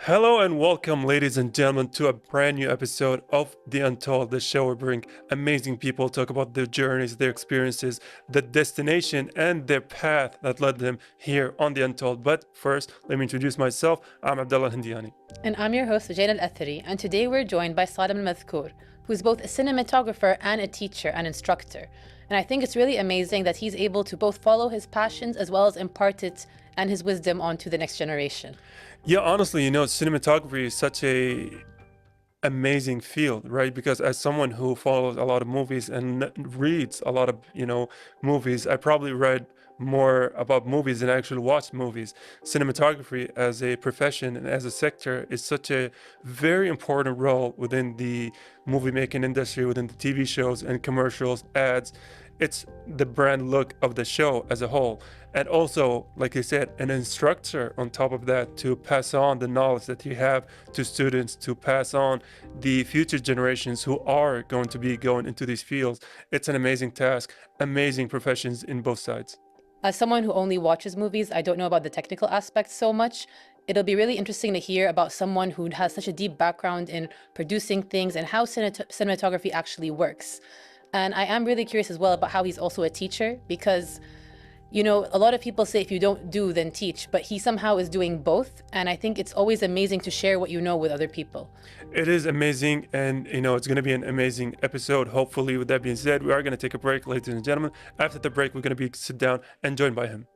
Hello and welcome, ladies and gentlemen, to a brand new episode of The Untold, the show where we bring amazing people talk about their journeys, their experiences, the destination, and their path that led them here on The Untold. But first, let me introduce myself. I'm Abdullah AlHendyani. And I'm your host, Lujain AlAtheri, and today we're joined by Salem AlMathkour, who's both a cinematographer and a teacher and instructor. And I think it's really amazing that he's able to both follow his passions as well as impart it and his wisdom onto the next generation. Yeah, honestly, cinematography is such a amazing field, right? Because as someone who follows a lot of movies and reads a lot of, movies, I probably read more about movies than I actually watched movies. Cinematography as a profession and as a sector is such a very important role within the movie making industry, within the TV shows and commercials, ads. It's the brand look of the show as a whole. And also, like I said, an instructor on top of that to pass on the knowledge that you have to students, to pass on the future generations who are going to be going into these fields. It's an amazing task, amazing professions in both sides. As someone who only watches movies, I don't know about the technical aspects so much. It'll be really interesting to hear about someone who has such a deep background in producing things and how cinematography actually works. And I am really curious as well about how he's also a teacher because, a lot of people say if you don't do, then teach, but he somehow is doing both. And I think it's always amazing to share what you know with other people. It is amazing, and it's going to be an amazing episode. Hopefully, with that being said, we are going to take a break, ladies and gentlemen. After the break, we're going to be sit down and joined by him.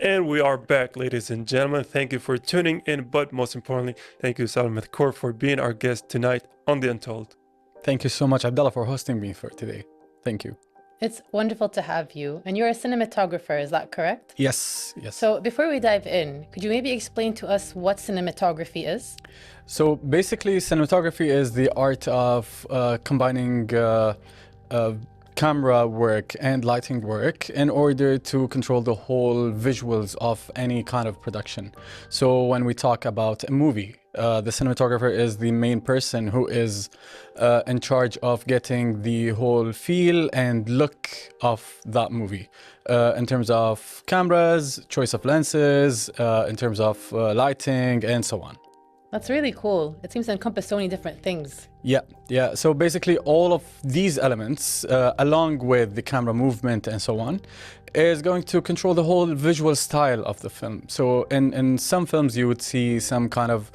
And we are back, ladies and gentlemen. Thank you for tuning in, but most importantly, thank you, AlMathkour, for being our guest tonight on The Untold. Thank you so much, Abdullah, for hosting me for today. Thank you. It's wonderful to have you. And you're a cinematographer, is that correct? Yes. So before we dive in, could you maybe explain to us what cinematography is? So basically, cinematography is the art of combining camera work and lighting work in order to control the whole visuals of any kind of production. So when we talk about a movie, the cinematographer is the main person who is in charge of getting the whole feel and look of that movie in terms of cameras, choice of lenses, in terms of lighting, and so on. That's really cool. It seems to encompass so many different things. Yeah. So basically all of these elements, along with the camera movement and so on, is going to control the whole visual style of the film. So in some films you would see some kind of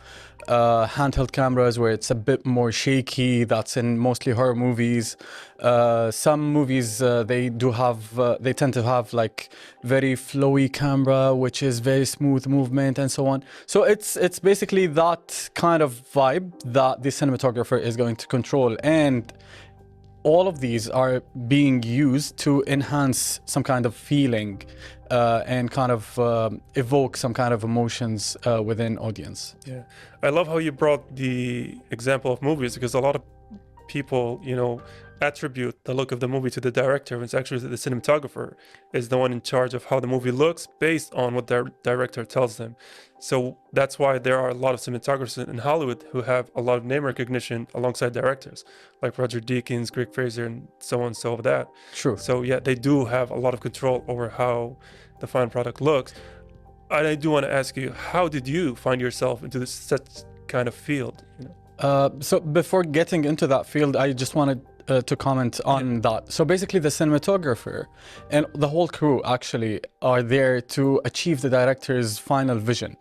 handheld cameras where it's a bit more shaky. That's in mostly horror movies. Some movies they tend to have like very flowy camera, which is very smooth movement and so on. So it's basically that kind of vibe that the cinematographer is going to control, and all of these are being used to enhance some kind of feeling and kind of evoke some kind of emotions within audience. Yeah, I love how you brought the example of movies, because a lot of people, attribute the look of the movie to the director. It's actually the cinematographer is the one in charge of how the movie looks based on what the director tells them. So that's why there are a lot of cinematographers in Hollywood who have a lot of name recognition alongside directors, like Roger Deakins, Greg Fraser, and so on, so that. True. So yeah, they do have a lot of control over how the final product looks. And I do want to ask you, how did you find yourself into such kind of field? So before getting into that field, I just wanted to comment on that. So basically the cinematographer and the whole crew actually are there to achieve the director's final vision.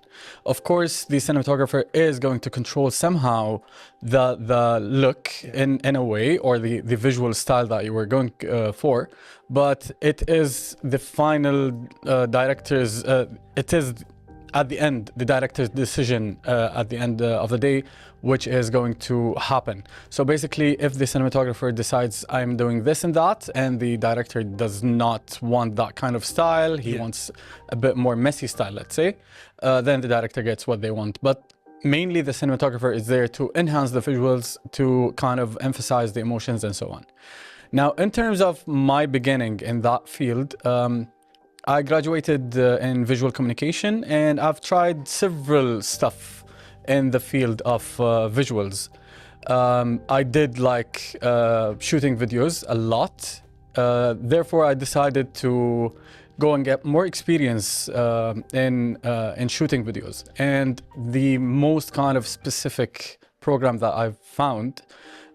Of course, the cinematographer is going to control somehow the look in a way, or the visual style that you were going for, but it is the final director's, it is at the end, the director's decision at the end of the day, which is going to happen. So basically, if the cinematographer decides I'm doing this and that, and the director does not want that kind of style, he wants a bit more messy style, let's say, then the director gets what they want. But mainly the cinematographer is there to enhance the visuals, to kind of emphasize the emotions and so on. Now, in terms of my beginning in that field, I graduated in visual communication, and I've tried several stuff in the field of visuals. I did like shooting videos a lot. Therefore, I decided to go and get more experience in shooting videos. And the most kind of specific program that I've found,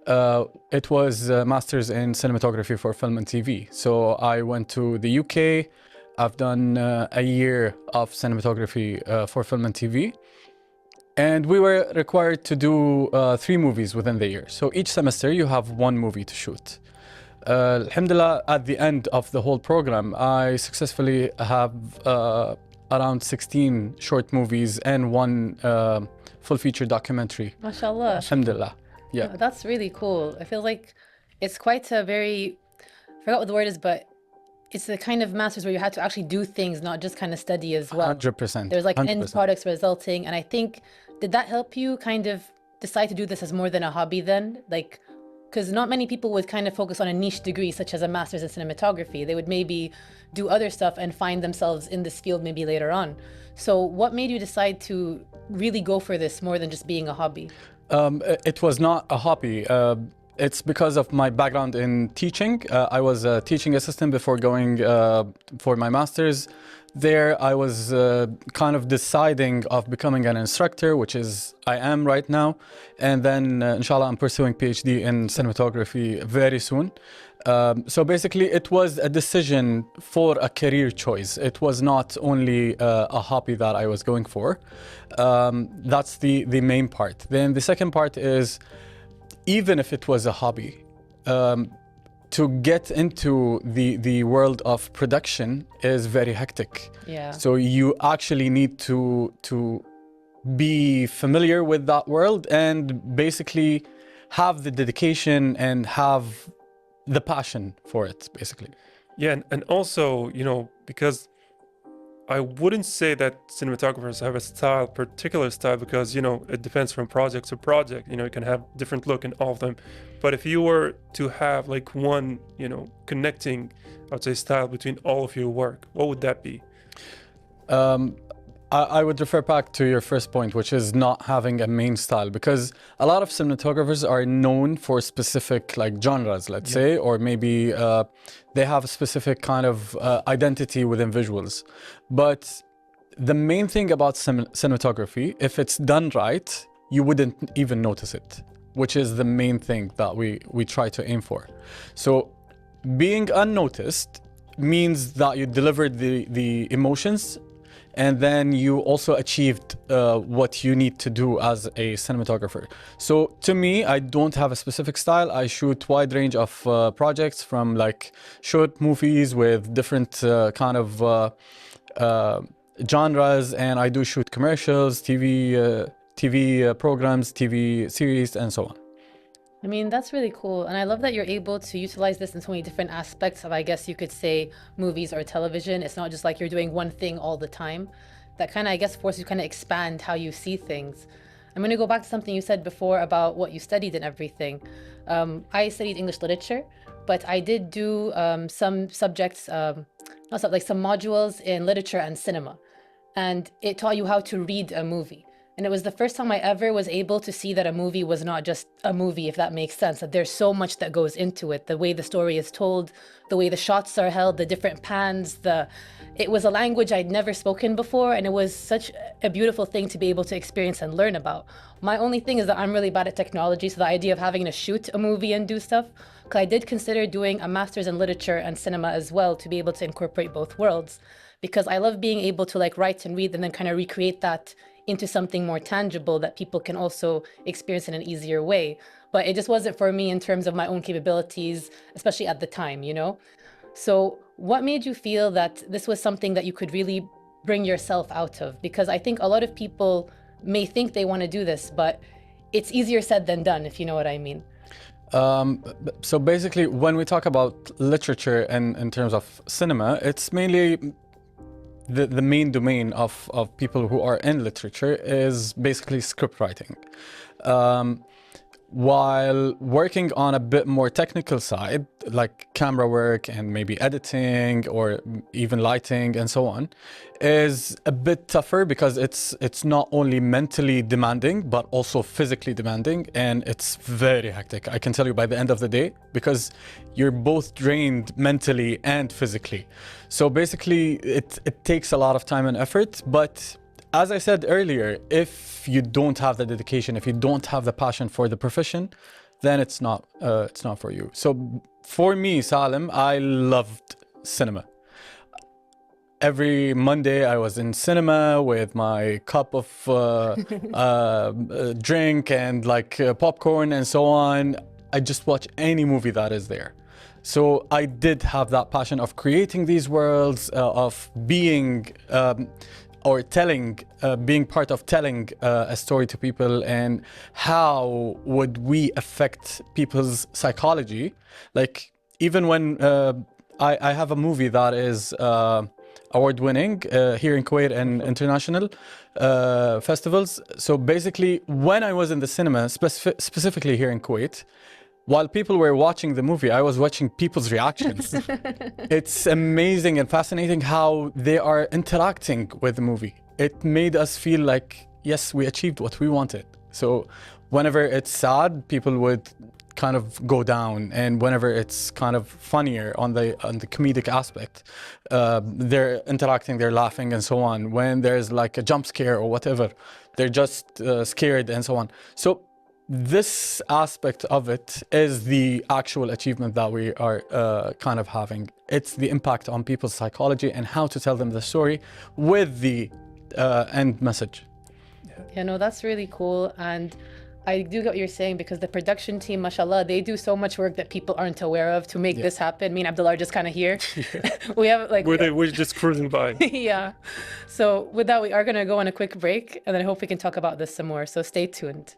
it was Masters in Cinematography for Film and TV. So I went to the UK. I've done a year of cinematography for film and TV. And we were required to do 3 movies within the year. So each semester you have 1 movie to shoot. Alhamdulillah, at the end of the whole program, I successfully have around 16 short movies and 1 full feature documentary. MashaAllah. Alhamdulillah. Yeah. That's really cool. I feel like it's quite a very, I forgot what the word is, but it's the kind of masters where you had to actually do things, not just kind of study as well. 100%. There's like 100%. end products resulting. And I think, did that help you kind of decide to do this as more than a hobby then? Like, because not many people would kind of focus on a niche degree such as a master's in cinematography. They would maybe do other stuff and find themselves in this field maybe later on. So what made you decide to really go for this more than just being a hobby? It was not a hobby. It's because of my background in teaching. I was a teaching assistant before going for my master's. There, I was kind of deciding of becoming an instructor, which is I am right now. And then, inshallah, I'm pursuing PhD in cinematography very soon. So basically, it was a decision for a career choice. It was not only a hobby that I was going for. That's the main part. Then the second part is, even if it was a hobby, to get into the world of production is very hectic. Yeah. So you actually need to be familiar with that world and basically have the dedication and have the passion for it, basically. Yeah, and also, you know, because I wouldn't say that cinematographers have a style, particular style, because, you know, it depends from project to project. You know, you can have different look in all of them. But if you were to have like one, you know, connecting, I would say, style between all of your work, what would that be? I would refer back to your first point, which is not having a main style, because a lot of cinematographers are known for specific like genres, let's say, or maybe they have a specific kind of identity within visuals. But the main thing about cinematography, if it's done right, you wouldn't even notice it, which is the main thing that we try to aim for. So being unnoticed means that you delivered the emotions, and then you also achieved what you need to do as a cinematographer. So to me, I don't have a specific style. I shoot wide range of projects, from like short movies with different kind of genres, and I do shoot commercials, TV programs, TV series, and so on. I mean, that's really cool. And I love that you're able to utilize this in so many different aspects of, I guess you could say, movies or television. It's not just like you're doing one thing all the time. That kind of, I guess, forces you to kind of expand how you see things. I'm going to go back to something you said before about what you studied and everything. I studied English literature, but I did do some subjects, like some modules in literature and cinema. And it taught you how to read a movie. And it was the first time I ever was able to see that a movie was not just a movie, if that makes sense, that there's so much that goes into it. The way the story is told, the way the shots are held, the different pans, it was a language I'd never spoken before, and it was such a beautiful thing to be able to experience and learn about. My only thing is that I'm really bad at technology, so the idea of having to shoot a movie and do stuff, because I did consider doing a master's in literature and cinema as well to be able to incorporate both worlds, because I love being able to like write and read and then kind of recreate that into something more tangible that people can also experience in an easier way. But it just wasn't for me in terms of my own capabilities, especially at the time, you know? So what made you feel that this was something that you could really bring yourself out of? Because I think a lot of people may think they want to do this, but it's easier said than done, if you know what I mean. So basically, when we talk about literature and in terms of cinema, it's mainly the main domain of people who are in literature is basically script writing. while working on a bit more technical side, like camera work and maybe editing or even lighting and so on, is a bit tougher because it's not only mentally demanding but also physically demanding, and it's very hectic. I can tell you by the end of the day, because you're both drained mentally and physically. So basically, it takes a lot of time and effort, but as I said earlier, if you don't have the dedication, if you don't have the passion for the profession, then it's not for you. So for me, Salem, I loved cinema. Every Monday I was in cinema with my cup of drink and like popcorn and so on. I just watch any movie that is there. So I did have that passion of creating these worlds, of being or telling, being part of telling a story to people, and how would we affect people's psychology. Like even when I have a movie that is award-winning here in Kuwait and international festivals. So basically, when I was in the cinema, specifically here in Kuwait, while people were watching the movie, I was watching people's reactions. It's amazing and fascinating how they are interacting with the movie. It made us feel like, yes, we achieved what we wanted. So whenever it's sad, people would kind of go down, and whenever it's kind of funnier on the comedic aspect, they're interacting, they're laughing and so on. When there's like a jump scare or whatever, they're just scared and so on. So this aspect of it is the actual achievement that we are kind of having. It's the impact on people's psychology and how to tell them the story with the end message. Yeah, no, that's really cool. And I do get what you're saying, because the production team, mashallah, they do so much work that people aren't aware of to make this happen. Me and Abdullah are just kind of here. We have like... We're just cruising by. Yeah. So with that, we are going to go on a quick break, and then I hope we can talk about this some more. So stay tuned.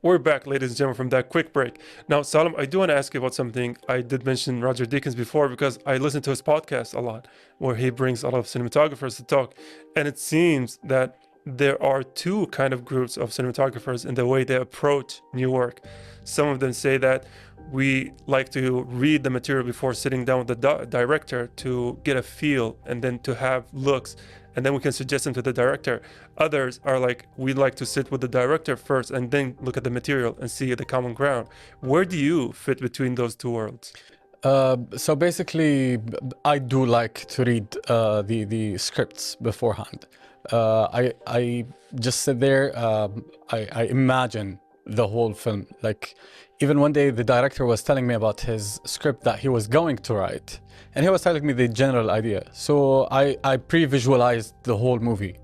We're back, ladies and gentlemen, from that quick break. Now, Salem, I do want to ask you about something. I did mention Roger Deakins before because I listen to his podcast a lot, where he brings a lot of cinematographers to talk. And it seems that there are two kind of groups of cinematographers in the way they approach new work. Some of them say that we like to read the material before sitting down with the director to get a feel and then to have looks, and then we can suggest them to the director. Others are like, we like to sit with the director first and then look at the material and see the common ground. Where do you fit between those two worlds? So basically, I do like to read the scripts beforehand. I just sit there, I imagine the whole film. Like, even one day the director was telling me about his script that he was going to write, and he was telling me the general idea. So I pre-visualized the whole movie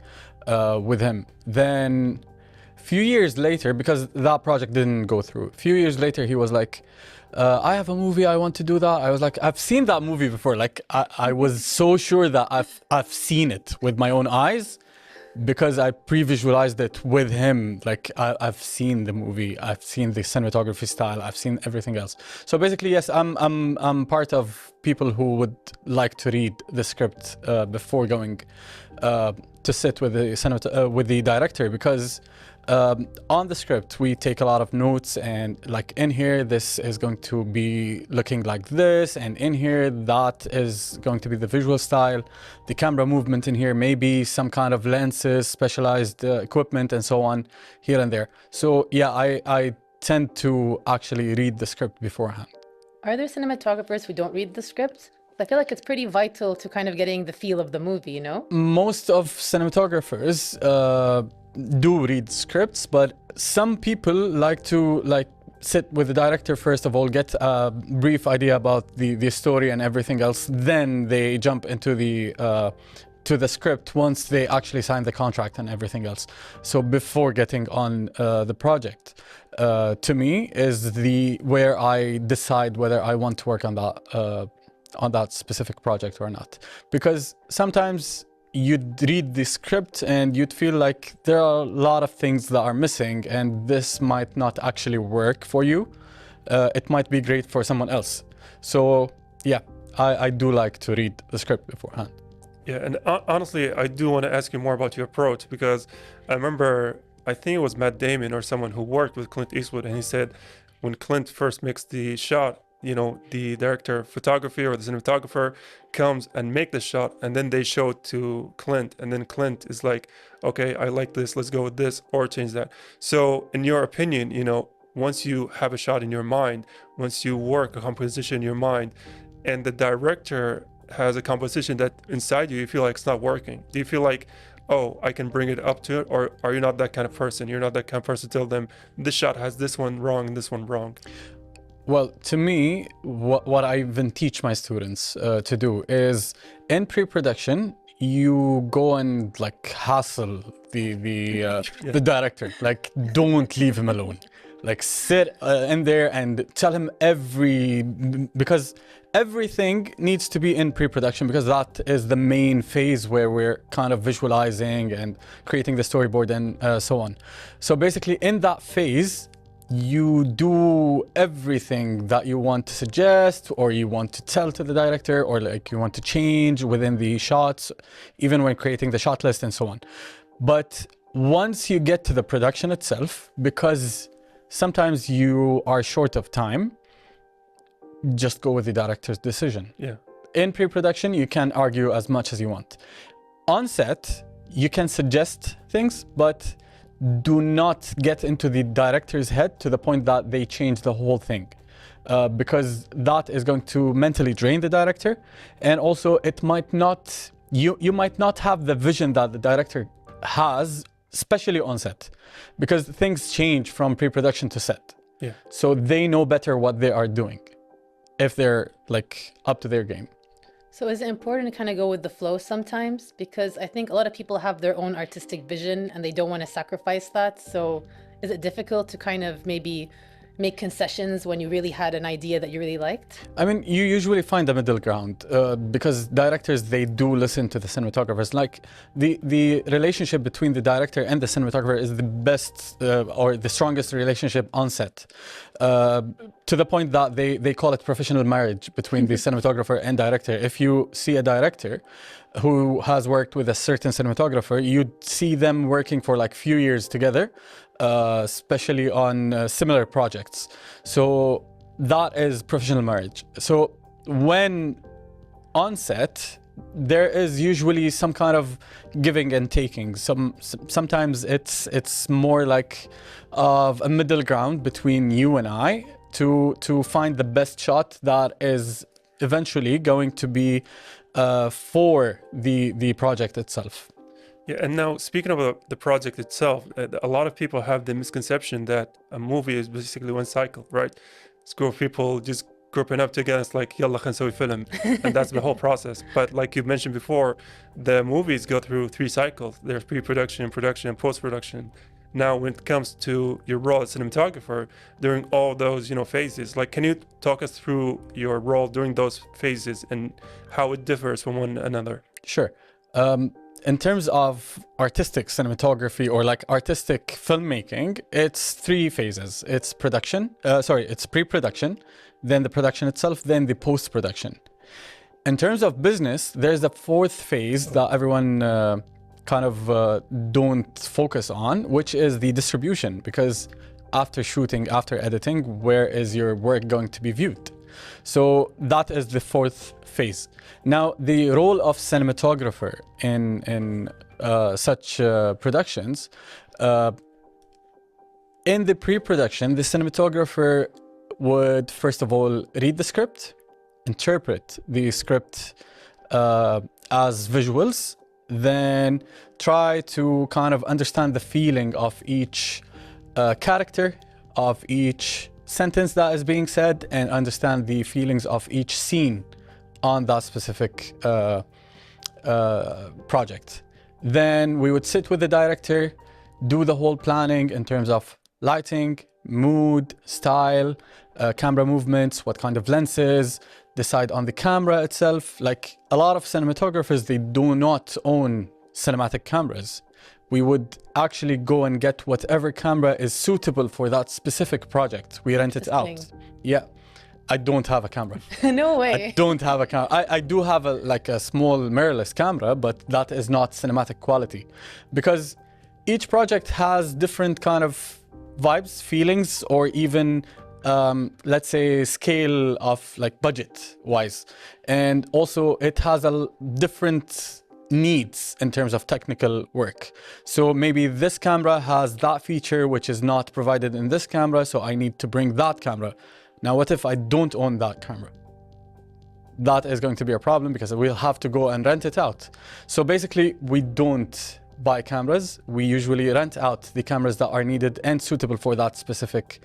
with him. Then a few years later, because that project didn't go through, a few years later he was like, I have a movie, I want to do that. I was like, I've seen that movie before. Like I was so sure that I've seen it with my own eyes, because I pre-visualized it with him. Like I've seen the movie, I've seen the cinematography style, I've seen everything else. So basically, yes, I'm part of people who would like to read the script before going to sit with the director, because on the script we take a lot of notes, and like in here this is going to be looking like this, and in here that is going to be the visual style, the camera movement in here, maybe some kind of lenses, specialized equipment and so on here and there. So yeah, I tend to actually read the script beforehand. Are there cinematographers who don't read the script? I feel like it's pretty vital to kind of getting the feel of the movie, you know? Most of cinematographers do read scripts, but some people like to sit with the director first of all, get a brief idea about the story and everything else, then they jump into the script once they actually sign the contract and everything else. So before getting on the project, to me is where I decide whether I want to work on that specific project or not. Because sometimes you'd read the script and you'd feel like there are a lot of things that are missing and this might not actually work for you. It might be great for someone else. So yeah, I do like to read the script beforehand. Yeah, and honestly, I do want to ask you more about your approach, because I remember, I think it was Matt Damon or someone who worked with Clint Eastwood, and he said when Clint first makes the shot, the director of photography or the cinematographer comes and make the shot, and then they show it to Clint, and then Clint is like, okay, I like this, let's go with this, or change that. So in your opinion, once you have a shot in your mind, once you work a composition in your mind, and the director has a composition that inside you feel like it's not working, do you feel like, oh, I can bring it up to it? Or are you not that kind of person? You're not that kind of person to tell them this shot has this one wrong and this one wrong? Well, to me, what I even teach my students to do is in pre-production, you go and like hassle the director, like don't leave him alone. Like sit in there and tell him because everything needs to be in pre-production, because that is the main phase where we're kind of visualizing and creating the storyboard and so on. So basically in that phase, you do everything that you want to suggest or you want to tell to the director, or like you want to change within the shots, even when creating the shot list and so on. But once you get to the production itself, because sometimes you are short of time, just go with the director's decision. Yeah. In pre-production, you can argue as much as you want. On set, you can suggest things, but do not get into the director's head to the point that they change the whole thing. Because that is going to mentally drain the director. And also it might not, you might not have the vision that the director has, especially on set, because things change from pre-production to set. Yeah. So they know better what they are doing if they're like up to their game. So is it important to kind of go with the flow sometimes? Because I think a lot of people have their own artistic vision and they don't want to sacrifice that. So is it difficult to kind of maybe make concessions when you really had an idea that you really liked? I mean, you usually find a middle ground because directors, they do listen to the cinematographers. Like the relationship between the director and the cinematographer is the best or the strongest relationship on set. To the point that they call it professional marriage between the cinematographer and director. If you see a director who has worked with a certain cinematographer, you'd see them working for like few years together, especially on similar projects. So that is professional marriage. So when on set, there is usually some kind of giving and taking. Sometimes it's more like of a middle ground between you and I to find the best shot that is eventually going to be for the project itself. Yeah, and now speaking of the project itself, a lot of people have the misconception that a movie is basically one cycle, right? It's a group of people just grouping up together. It's like, yalla khan sawi film, and that's the whole process. But like you mentioned before, the movies go through 3 cycles. There's pre-production, production, and post-production. Now, when it comes to your role as cinematographer, during all those phases, like, can you talk us through your role during those phases and how it differs from one another? Sure. In terms of artistic cinematography or like artistic filmmaking, it's 3 phases. It's it's pre-production, then the production itself, then the post-production. In terms of business, there's a 4th phase that everyone kind of don't focus on, which is the distribution, because after shooting, after editing, where is your work going to be viewed? So that is the 4th phase. Now, the role of cinematographer in such productions, in the pre-production, the cinematographer would first of all read the script, interpret the script as visuals, then try to kind of understand the feeling of each character, of each sentence that is being said, and understand the feelings of each scene on that specific project. Then we would sit with the director, do the whole planning in terms of lighting, mood, style, camera movements, what kind of lenses, decide on the camera itself. Like a lot of cinematographers, they do not own cinematic cameras. We would actually go and get whatever camera is suitable for that specific project. We rent it out. Yeah. I don't have a camera. No way. I don't have a camera. I do have a small mirrorless camera, but that is not cinematic quality, because each project has different kind of vibes, feelings, or even let's say scale of like budget wise, and also it has a different needs in terms of technical work. So maybe this camera has that feature which is not provided in this camera, so I need to bring that camera. Now, what if I don't own that camera? That is going to be a problem because we'll have to go and rent it out. So basically, we don't buy cameras. We usually rent out the cameras that are needed and suitable for that specific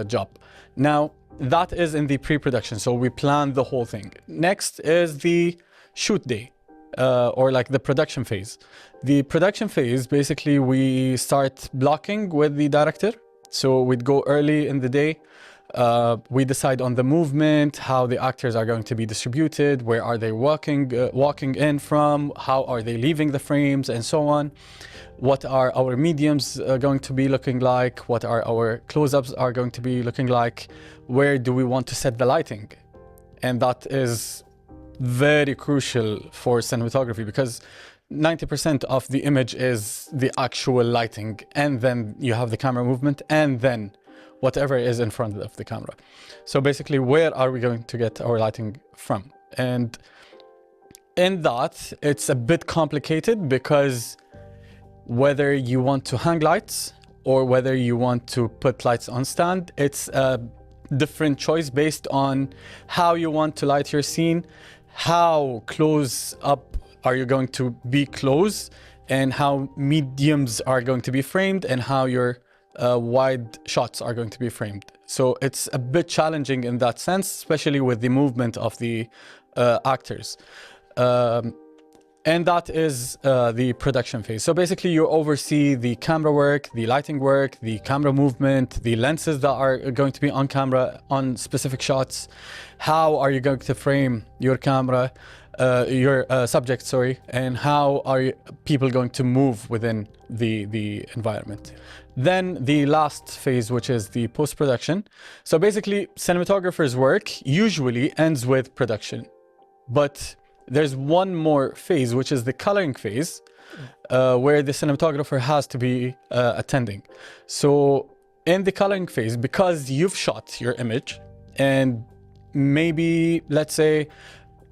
job. Now, that is in the pre-production. So we plan the whole thing. Next is the shoot day, or like the production phase. The production phase, basically, we start blocking with the director. So we'd go early in the day. We decide on the movement, how the actors are going to be distributed, where are they walking in from, how are they leaving the frames, and so on. What are our mediums going to be looking like? What are our close-ups are going to be looking like? Where do we want to set the lighting? And that is very crucial for cinematography, because 90% of the image is the actual lighting, and then you have the camera movement, and then whatever is in front of the camera. So basically, where are we going to get our lighting from? And in that, it's a bit complicated, because whether you want to hang lights or whether you want to put lights on stand, it's a different choice based on how you want to light your scene, how close up are you going to be close, and how mediums are going to be framed, and how your wide shots are going to be framed. So it's a bit challenging in that sense, especially with the movement of the actors. And that is the production phase. So basically you oversee the camera work, the lighting work, the camera movement, the lenses that are going to be on camera on specific shots. How are you going to frame your camera, your subject, sorry, and how are people going to move within the environment. Then the last phase, which is the post-production. So basically, cinematographer's work usually ends with production. But there's one more phase, which is the coloring phase, where the cinematographer has to be attending. So in the coloring phase, because you've shot your image, and maybe, let's say,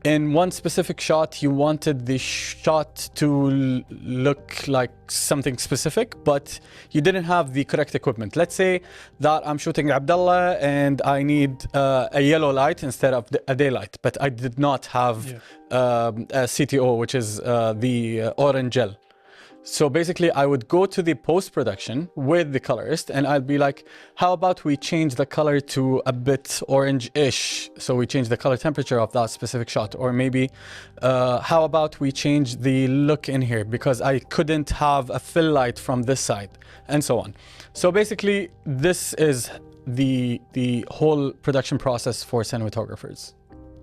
in one specific shot, you wanted the shot to look like something specific, but you didn't have the correct equipment. Let's say that I'm shooting Abdullah and I need a yellow light instead of a daylight, but I did not have a CTO, which is the orange gel. So basically, I would go to the post-production with the colorist and I'd be like, how about we change the color to a bit orange-ish? So we change the color temperature of that specific shot. Or maybe, how about we change the look in here because I couldn't have a fill light from this side, and so on. So basically, this is the whole production process for cinematographers.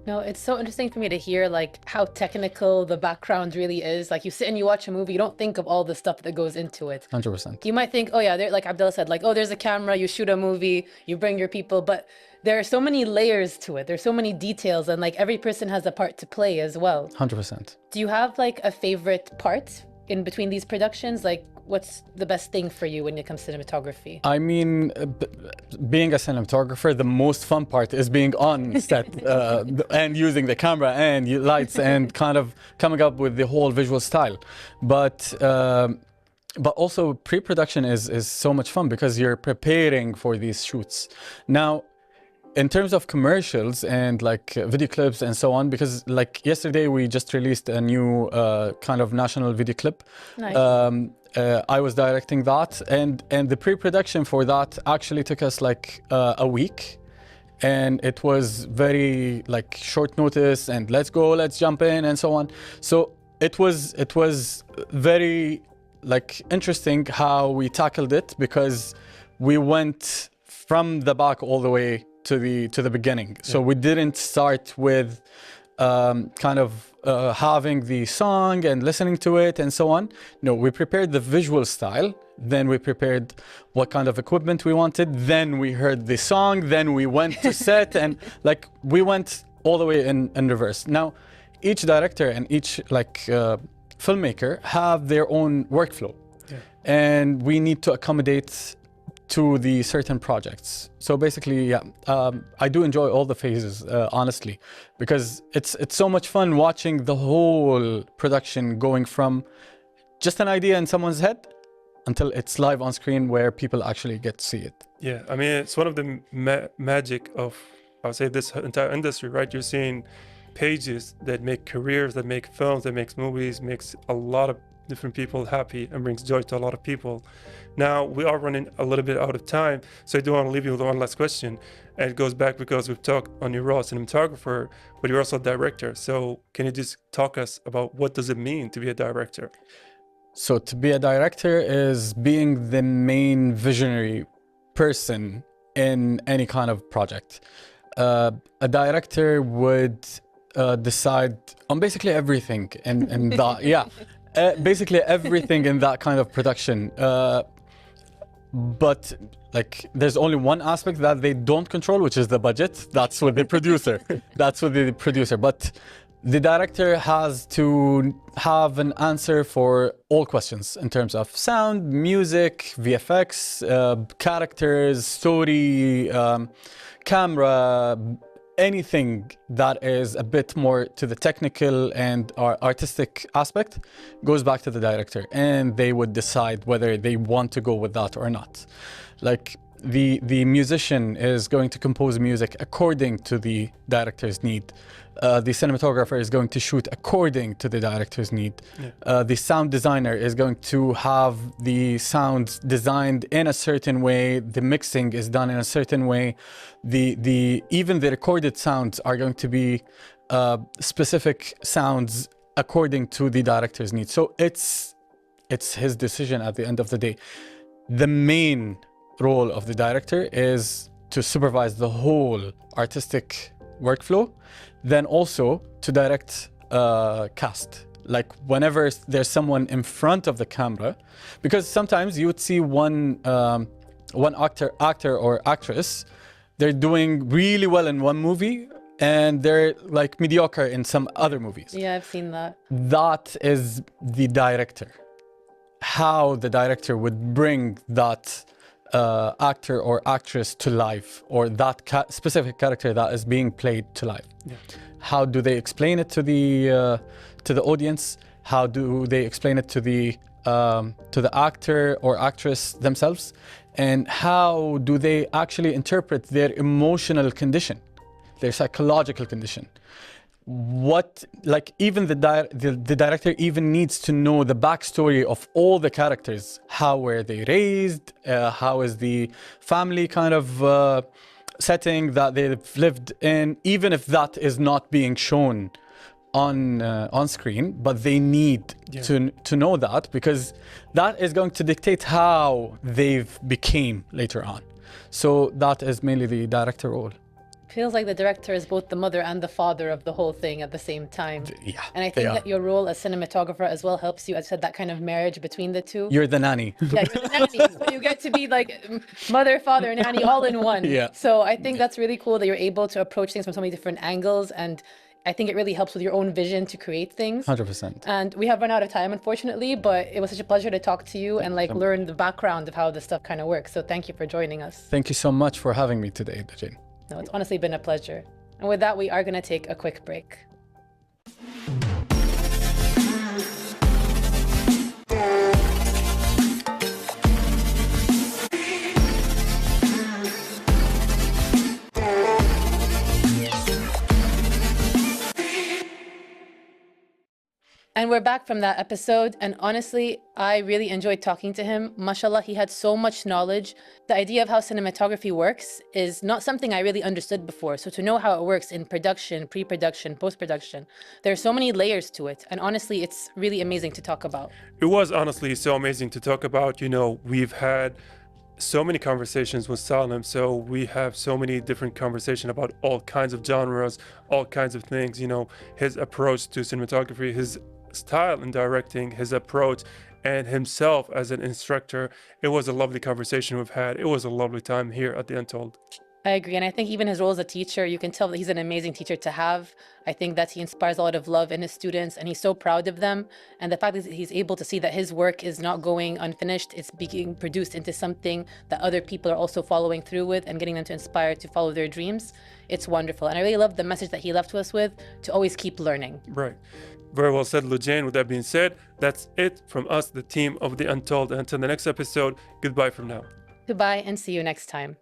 No, it's so interesting for me to hear like how technical the background really is. Like you sit and you watch a movie, you don't think of all the stuff that goes into it. 100%. You might think, oh yeah, like Abdullah said, like, oh, there's a camera, you shoot a movie, you bring your people, but there are so many layers to it. There's so many details, and like every person has a part to play as well. 100%. Do you have like a favorite part in between these productions? Like, what's the best thing for you when it comes to cinematography? I mean, being a cinematographer, the most fun part is being on set and using the camera and lights and kind of coming up with the whole visual style. But also pre-production is so much fun because you're preparing for these shoots. Now, in terms of commercials and like video clips and so on, because like yesterday we just released a new kind of national video clip. Nice. I was directing that, and the pre-production for that actually took us like a week, and it was very like short notice and let's go, let's jump in and so on. So it was very like interesting how we tackled it, because we went from the back all the way to the beginning. So we didn't start with kind of having the song and listening to it and so on. No, we prepared the visual style, then we prepared what kind of equipment we wanted, then we heard the song, then we went to set, and like we went all the way in reverse. Now, each director and each filmmaker have their own workflow, and we need to accommodate to the certain projects. So basically, yeah, I do enjoy all the phases, honestly, because it's so much fun watching the whole production going from just an idea in someone's head until it's live on screen where people actually get to see it. Yeah, I mean, it's one of the magic of, I would say, this entire industry, right? You're seeing pages that make careers, that make films, that makes movies, makes a lot of different people happy and brings joy to a lot of people. Now we are running a little bit out of time, so I do want to leave you with one last question, and it goes back because we've talked on your role as cinematographer, but you're also a director. So can you just talk us about what does it mean to be a director? So to be a director is being the main visionary person in any kind of project. A director would decide on basically everything and that, yeah. Basically everything in that kind of production, but like there's only one aspect that they don't control, which is the budget. That's with the producer. That's with the producer. But the director has to have an answer for all questions in terms of sound, music, VFX, characters, story, camera, anything that is a bit more to the technical and artistic aspect goes back to the director, and they would decide whether they want to go with that or not. Like the musician is going to compose music according to the director's need. The cinematographer is going to shoot according to the director's need. The sound designer is going to have the sounds designed in a certain way. The mixing is done in a certain way. Even the recorded sounds are going to be specific sounds according to the director's needs. So it's his decision at the end of the day. The main role of the director is to supervise the whole artistic workflow, then also to direct cast. Like whenever there's someone in front of the camera, because sometimes you would see one actor or actress, they're doing really well in one movie and they're like mediocre in some other movies. Yeah, I've seen that. That is the director. How the director would bring that actor or actress to life, or that specific character that is being played to life. Yeah. How do they explain it to the audience? How do they explain it to the actor or actress themselves? And how do they actually interpret their emotional condition, their psychological condition? What, like, even the director even needs to know the backstory of all the characters. How were they raised? How is the family kind of setting that they've lived in? Even if that is not being shown on screen, but they need to know that, because that is going to dictate how they've became later on. So that is mainly the director role. Feels like the director is both the mother and the father of the whole thing at the same time. Yeah, and I think that your role as cinematographer as well helps you, as I said, that kind of marriage between the two. You're the nanny. Yeah, you're the nanny. So you get to be like mother, father, nanny all in one. Yeah. So I think that's really cool that you're able to approach things from so many different angles, and I think it really helps with your own vision to create things. 100%. And we have run out of time, unfortunately, but it was such a pleasure to talk to you and like learn the background of how this stuff kind of works. So thank you for joining us. Thank you so much for having me today, Lujain. No, it's honestly been a pleasure. And with that, we are going to take a quick break. And we're back from that episode, and honestly, I really enjoyed talking to him. Mashallah, he had so much knowledge. The idea of how cinematography works is not something I really understood before. So to know how it works in production, pre-production, post-production, there are so many layers to it. And honestly, it's really amazing to talk about. It was honestly so amazing to talk about. You know, we've had so many conversations with Salem. So we have so many different conversations about all kinds of genres, all kinds of things. His approach to cinematography, his style in directing, his approach, and himself as an instructor. It was a lovely conversation we've had. It was a lovely time here at the Untold. I agree. And I think even his role as a teacher, you can tell that he's an amazing teacher to have. I think that he inspires a lot of love in his students and he's so proud of them. And the fact that he's able to see that his work is not going unfinished, it's being produced into something that other people are also following through with and getting them to inspire to follow their dreams. It's wonderful. And I really love the message that he left us with to always keep learning. Right. Very well said, Lujain. With that being said, that's it from us, the team of The Untold. Until the next episode, goodbye from now. Goodbye and see you next time.